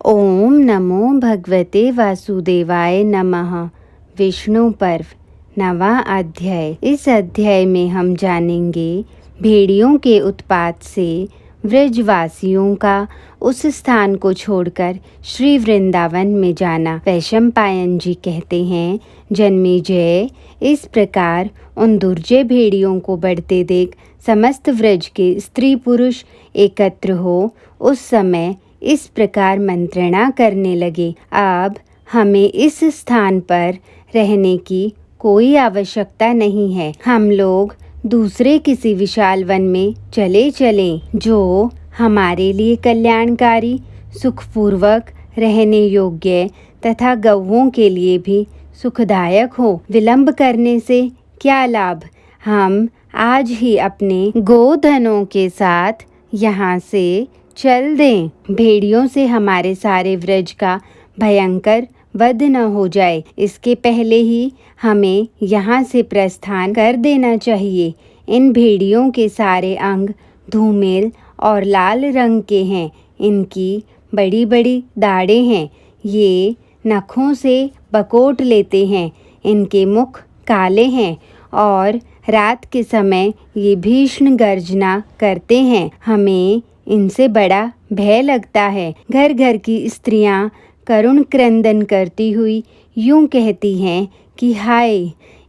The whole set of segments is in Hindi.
ओम नमो भगवते वासुदेवाय नमः। विष्णु पर्व, नवा अध्याय। इस अध्याय में हम जानेंगे भेड़ियों के उत्पात से व्रजवासियों का उस स्थान को छोड़कर श्री वृंदावन में जाना। वैशंपायन जी कहते हैं, जन्मेजय, इस प्रकार उन दुर्जय भेड़ियों को बढ़ते देख समस्त व्रज के स्त्री पुरुष एकत्र हो उस समय इस प्रकार मंत्रणा करने लगे। अब हमें इस स्थान पर रहने की कोई आवश्यकता नहीं है। हम लोग दूसरे किसी विशाल वन में चले चलें, जो हमारे लिए कल्याणकारी, सुखपूर्वक रहने योग्य तथा गौओं के लिए भी सुखदायक हो। विलंब करने से क्या लाभ? हम आज ही अपने गोधनों के साथ यहाँ से चल दें। भेड़ियों से हमारे सारे व्रज का भयंकर वध न हो जाए, इसके पहले ही हमें यहाँ से प्रस्थान कर देना चाहिए। इन भेड़ियों के सारे अंग धूमेल और लाल रंग के हैं। इनकी बड़ी बड़ी दाढ़ें हैं। ये नखों से बकोट लेते हैं। इनके मुख काले हैं और रात के समय ये भीषण गर्जना करते हैं। हमें इनसे बड़ा भय लगता है। घर घर की स्त्रियां करुण क्रंदन करती हुई यूं कहती हैं कि हाय,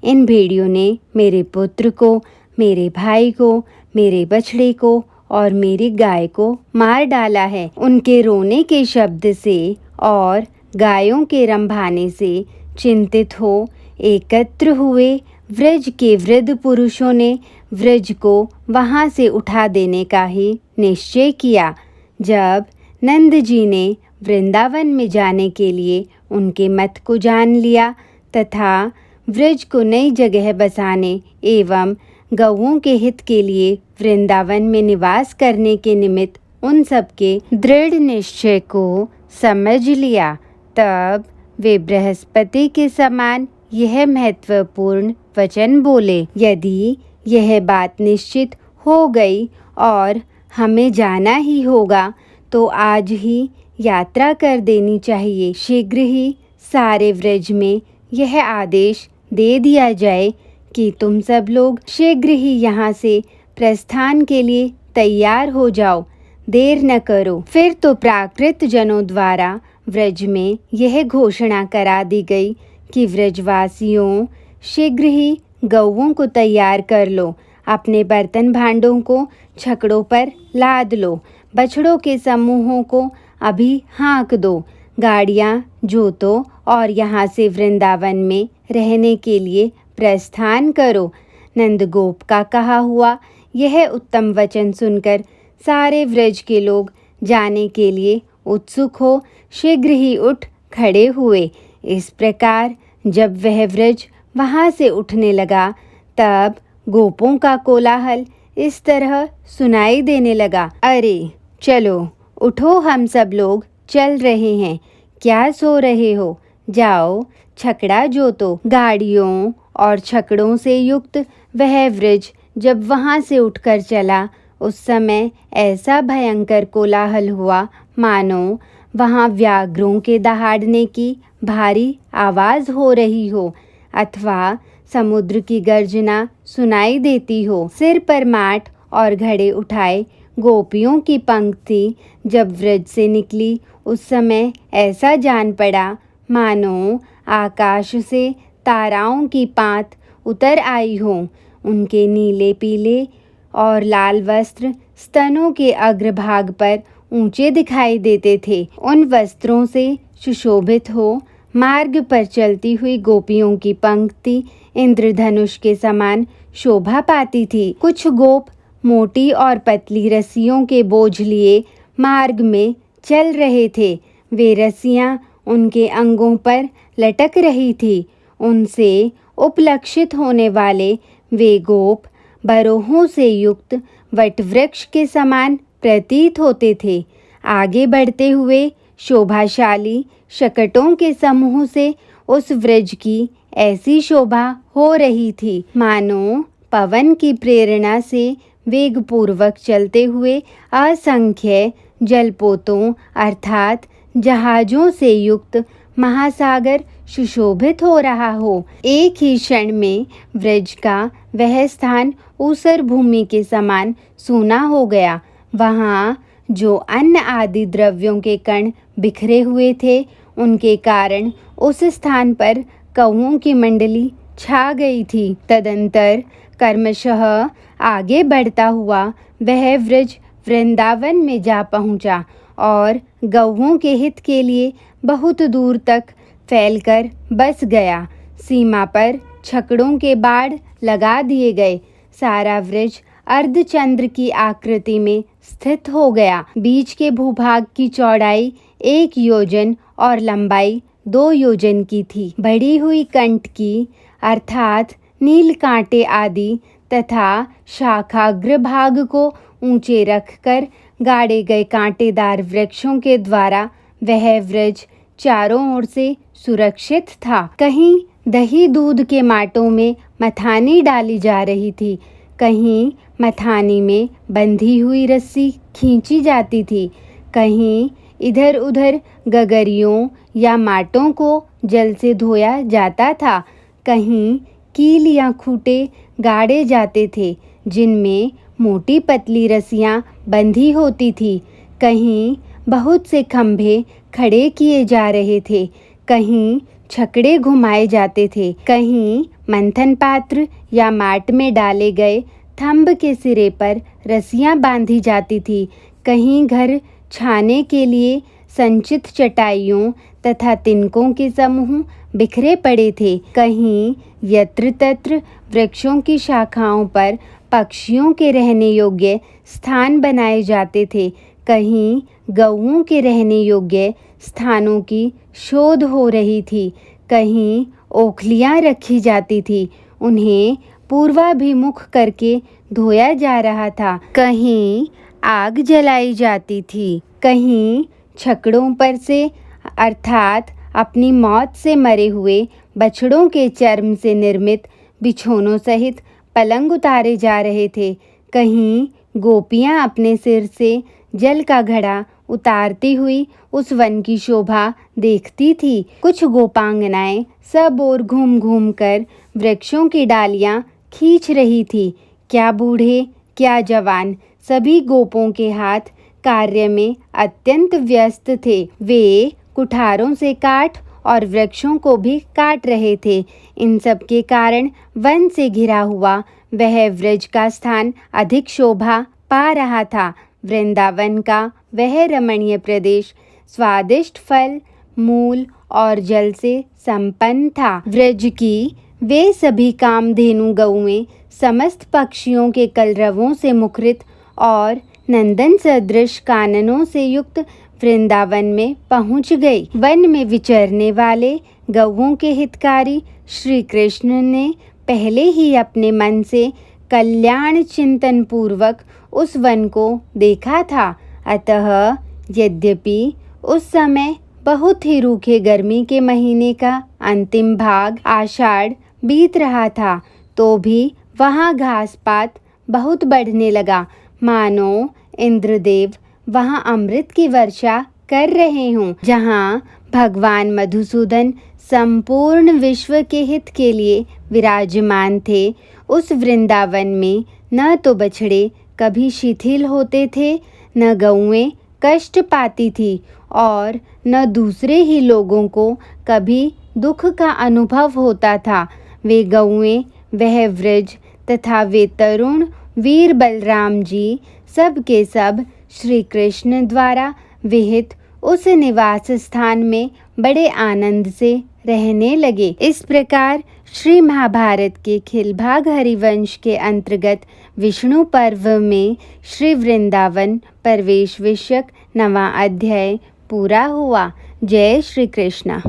इन भेड़ियों ने मेरे पुत्र को, मेरे भाई को, मेरे बछड़े को और मेरी गाय को मार डाला है। उनके रोने के शब्द से और गायों के रंभाने से चिंतित हो एकत्र हुए व्रज के वृद्ध पुरुषों ने व्रज को वहाँ से उठा देने का ही निश्चय किया। जब नंद जी ने वृंदावन में जाने के लिए उनके मत को जान लिया तथा व्रज को नई जगह बसाने एवं गौओं के हित के लिए वृंदावन में निवास करने के निमित्त उन सबके दृढ़ निश्चय को समझ लिया, तब वे बृहस्पति के समान यह महत्वपूर्ण वचन बोले। यदि यह बात निश्चित हो गई और हमें जाना ही होगा तो आज ही यात्रा कर देनी चाहिए। शीघ्र ही सारे व्रज में यह आदेश दे दिया जाए कि तुम सब लोग शीघ्र ही यहाँ से प्रस्थान के लिए तैयार हो जाओ, देर न करो। फिर तो प्राकृत जनों द्वारा व्रज में यह घोषणा करा दी गई कि व्रजवासियों, शीघ्र ही गौओं को तैयार कर लो, अपने बर्तन भांडों को छकड़ों पर लाद लो, बछड़ों के समूहों को अभी हाँक दो, गाड़ियाँ जोतो और यहाँ से वृंदावन में रहने के लिए प्रस्थान करो। नंदगोप का कहा हुआ यह उत्तम वचन सुनकर सारे व्रज के लोग जाने के लिए उत्सुक हो शीघ्र ही उठ खड़े हुए। इस प्रकार जब वह व्रज वहाँ से उठने लगा तब गोपों का कोलाहल इस तरह सुनाई देने लगा, अरे चलो उठो, हम सब लोग चल रहे हैं। क्या सो रहे हो? जाओ छकड़ा जोतो। गाड़ियों और छकड़ों से युक्त वह व्रज जब वहाँ से उठकर चला उस समय ऐसा भयंकर कोलाहल हुआ मानो वहाँ व्याघ्रों के दहाड़ने की भारी आवाज़ हो रही हो अथवा समुद्र की गर्जना सुनाई देती हो। सिर पर माट और घड़े उठाए गोपियों की पंक्ति जब व्रज से निकली उस समय ऐसा जान पड़ा मानो आकाश से ताराओं की पात उतर आई हो। उनके नीले पीले और लाल वस्त्र स्तनों के अग्रभाग पर ऊंचे दिखाई देते थे। उन वस्त्रों से सुशोभित हो मार्ग पर चलती हुई गोपियों की पंक्ति इंद्रधनुष के समान शोभा पाती थी। कुछ गोप मोटी और पतली रस्सियों के बोझ लिए मार्ग में चल रहे थे। वे रस्सियां उनके अंगों पर लटक रही थी। उनसे उपलक्षित होने वाले वे गोप बरोहों से युक्त वटवृक्ष के समान प्रतीत होते थे। आगे बढ़ते हुए शोभाशाली शकटों के समूह से उस व्रज की ऐसी शोभा हो रही थी मानो पवन की प्रेरणा से वेगपूर्वक चलते हुए असंख्य जलपोतों अर्थात जहाजों से युक्त महासागर सुशोभित हो रहा हो। एक ही क्षण में व्रज का वह स्थान ऊसर भूमि के समान सूना हो गया। वहाँ जो अन्न आदि द्रव्यों के कण बिखरे हुए थे, उनके कारण उस स्थान पर कौओं की मंडली छा गई थी। तदंतर क्रमशः आगे बढ़ता हुआ वह व्रज वृंदावन में जा पहुँचा और गौओं के हित के लिए बहुत दूर तक फैलकर बस गया। सीमा पर छकड़ों के बाड़ लगा दिए गए। सारा व्रज अर्धचंद्र की आकृति में स्थित हो गया। बीच के भूभाग की चौड़ाई 1 योजन और लंबाई 2 योजन की थी। बढ़ी हुई कंठ की अर्थात नील कांटे आदि तथा शाखाग्र भाग को ऊंचे रखकर गाड़े गए कांटेदार वृक्षों के द्वारा वह व्रज चारों ओर से सुरक्षित था। कहीं दही दूध के माटों में मथानी डाली जा रही थी, कहीं मथानी में बंधी हुई रस्सी खींची जाती थी, कहीं इधर उधर गगरियों या माटों को जल से धोया जाता था, कहीं कील या खूंटे गाड़े जाते थे जिनमें मोटी पतली रस्सियां बंधी होती थी, कहीं बहुत से खंभे खड़े किए जा रहे थे, कहीं छकड़े घुमाए जाते थे, कहीं मंथन पात्र या माट में डाले गए थंब के सिरे पर रस्सियां बांधी जाती थी, कहीं घर छाने के लिए संचित चटाइयों तथा तिनकों के समूह बिखरे पड़े थे, कहीं यत्र तत्र वृक्षों की शाखाओं पर पक्षियों के रहने योग्य स्थान बनाए जाते थे, कहीं गौओं के रहने योग्य स्थानों की शोध हो रही थी, कहीं ओखलियां रखी जाती थी, उन्हें पूर्वाभिमुख करके धोया जा रहा था, कहीं आग जलाई जाती थी, कहीं छकड़ों पर से अर्थात अपनी मौत से मरे हुए बछड़ों के चर्म से निर्मित बिछोनों सहित पलंग उतारे जा रहे थे, कहीं गोपियां अपने सिर से जल का घड़ा उतारती हुई उस वन की शोभा देखती थी। कुछ गोपांगनाएं सब ओर घूम घूम कर वृक्षों की डालियां खींच रही थी। क्या बूढ़े क्या जवान, सभी गोपों के हाथ कार्य में अत्यंत व्यस्त थे। वे कुठारों से काट और वृक्षों को भी काट रहे थे। इन सब के कारण वन से घिरा हुआ वह व्रज का स्थान अधिक शोभा पा रहा था। वृंदावन का वह रमणीय प्रदेश स्वादिष्ट फल, मूल और जल से संपन्न था। व्रज की वे सभी कामधेनु गौएं समस्त पक्षियों के कलरवों से मुखरित और नंदन सदृश काननों से युक्त वृंदावन में पहुंच गई। वन में विचरने वाले गौओं के हितकारी श्री कृष्ण ने पहले ही अपने मन से कल्याण चिंतन पूर्वक उस वन को देखा था। अतः यद्यपि उस समय बहुत ही रूखे गर्मी के महीने का अंतिम भाग आषाढ़ बीत रहा था, तो भी वहाँ घास पात बहुत बढ़ने लगा, मानो इंद्रदेव वहाँ अमृत की वर्षा कर रहे हों। जहाँ भगवान मधुसूदन संपूर्ण विश्व के हित के लिए विराजमान थे, उस वृंदावन में न तो बछड़े कभी शिथिल होते थे, न गौएं कष्ट पाती थी और न दूसरे ही लोगों को कभी दुख का अनुभव होता था। वे गौएं, वह व्रज तथा वे तरुण वीर बलराम जी सब के सब श्री कृष्ण द्वारा विहित उस निवास स्थान में बड़े आनंद से रहने लगे। इस प्रकार श्री महाभारत के खिलभाग हरिवंश के अंतर्गत विष्णु पर्व में श्री वृंदावन प्रवेश विषयक 9वां अध्याय पूरा हुआ। जय श्री कृष्ण।